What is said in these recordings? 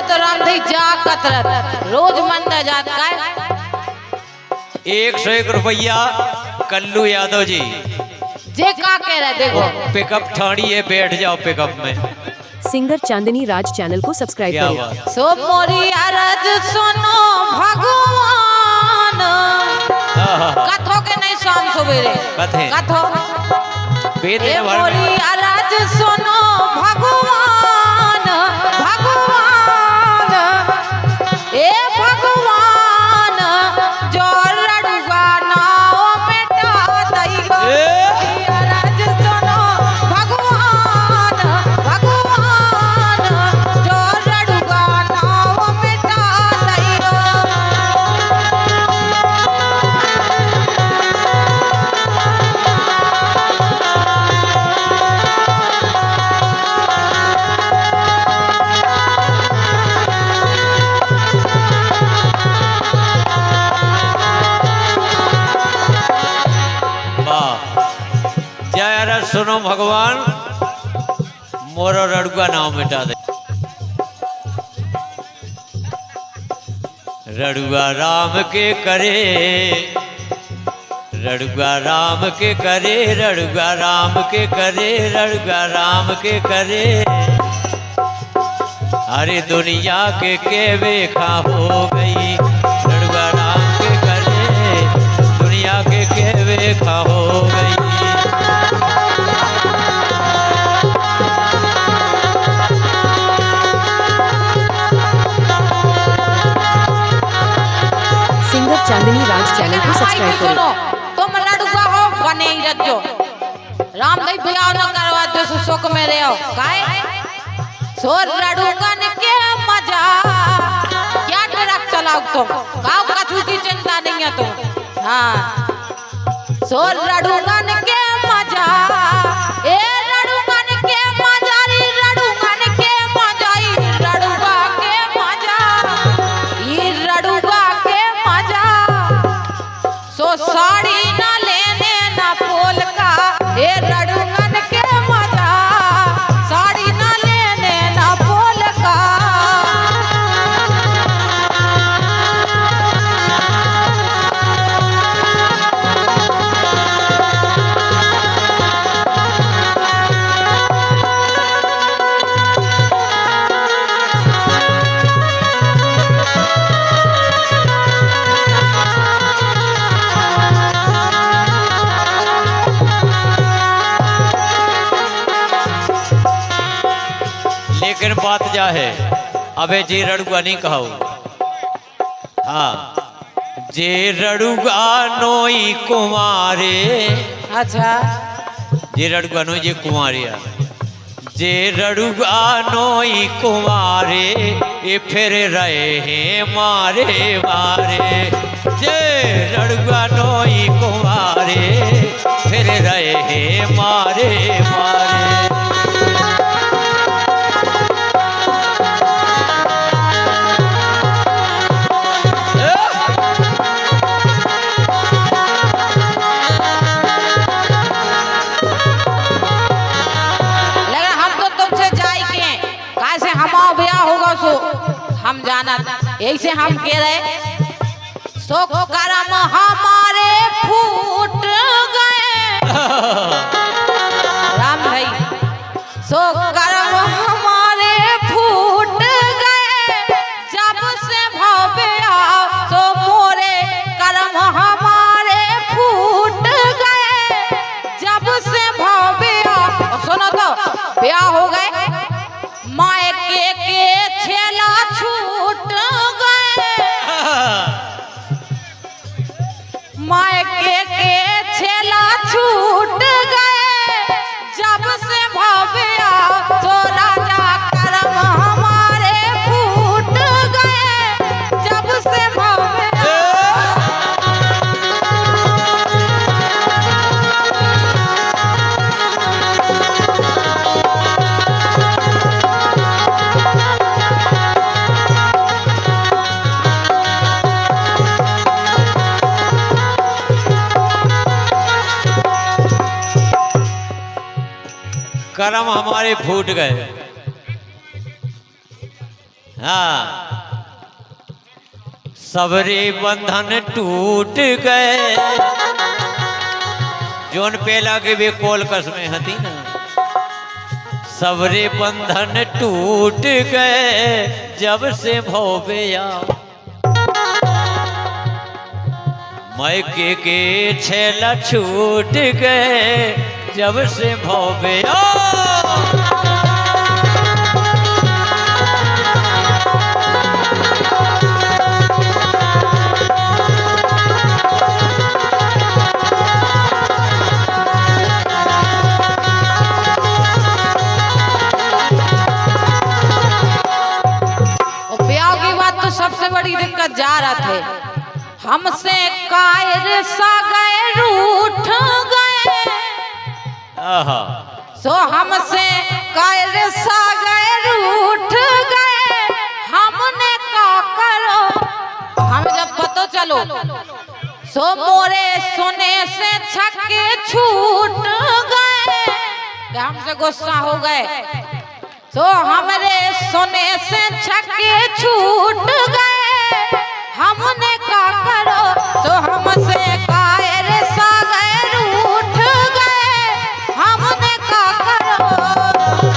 तो रामधई जा कतरत रोज मंदा जात का 101 रुपया कल्लू यादव जी जे का कह रहे देखो पिकअप ठाणी है, बैठ जाओ पिकअप में। सिंगर चांदनी राज चैनल को सब्सक्राइब क्या करें। बात। सो मोरी अरज सुनो भगवान कथो के नहीं शाम सवेरे कथे कथो वेद ए भर में मोरी अरज सुनो भगवान भगवान ए भगवान जो लड़ुआ नाव मिटा दइयो अरज सुनो भगवान भगवान जो लड़ुआ नाव मिटा दइयो जय अरज सुनो भगवान मोरो रड़ुआ नाव मिटा दे। रड़ुआ राम के करे रड़ुआ राम के करे रड़ुआ राम के करे रड़ुआ राम के करे अरे दुनिया के बेखा हो गई रड़ुआ राम के करे दुनिया के बेखा हो गई। सिंगर चांदनी राज चैनल को सब्सक्राइब करें। सुनो तुम लड़ुआ हो बने ही रखो रामधई बियाह न करवा दो सुख में रहो काहे सो लड़ुगन के मजा क्या ट्रक चलाओ तुम गाँव कछु की चिंता नहीं है तुम हाँ सो लड़ुगन के मजा ए लड़ुगन के मजा रे लड़ुगन के मजा ई लड़ुआ के मजा ई लड़ुआ के मजा सो साड़ी न लेने न पोल का ए लड़ुगन के मजा साड़ी न लेने न पोल का लेकिन बात क्या है अबे जे रड़ुआ नहीं कहो हाँ जे रड़ुआ नोई कुमारे अच्छा जे रड़ुआ नोई जे कुमारिया जे रड़ुआ नोई कुमारे ये फिर रहे हैं मारे मारे जे रड़ुआ नोई कुमारे फिर रहे हैं मारे मारे। लेकिन हम तो तुमसे जाई के कहा से हमारा ब्याह होगा सो हम जाना यही से हम कह रहे सो करम हमारे फूट गए राम भाई सो करम हमारे फूट गए जब से भव्या सो मोरे करम हमारे फूट गए जब से भव्या सुनो तो ब्याह हो गए मायके के छेला छूट गए मायके के छेला छूट गए जब से भव्या तो राजा करम हमारे फूट गए जब से भव्या करम हमारे फूट गए हाँ सबरे बंधन टूट गए जोन पेला के भी कोल कस में हती ना सबरे बंधन टूट गए जब से भोबेया मैके के छेला छूट गए जब से भोबेया सबसे बड़ी दिक्कत जा रहा थे हमसे कायर सा गए रूठ गए सो हमसे कायर सा गए रूठ गए हमने का करो हम जब पतो चलो सो मोरे सोने से छक्के छूट गए हमसे गुस्सा हो गए तो हमरे सोने से छक्के छूट गए हमने का करो तो हमसे कायर सा गए रूठ गए हमने का करो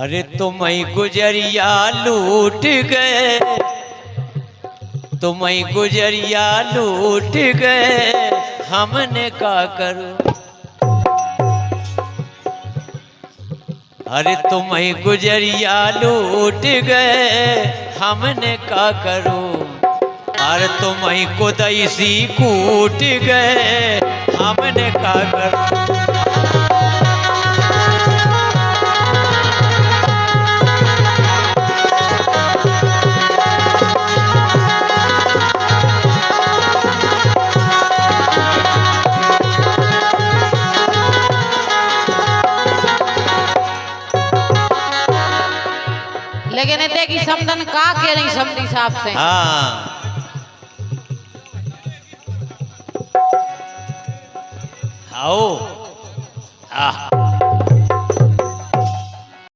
अरे तुम्हें गुजरिया लूट गए तुम्हें गुजरिया लूट गए हमने का करो अरे तुम्हें गुजरिया लूट गए हमने का करो अरे तुम्हें कुदैसी कूट गए हमने का करो लेकिन देखी समदन का के नहीं समझी साहब से हाँ आओ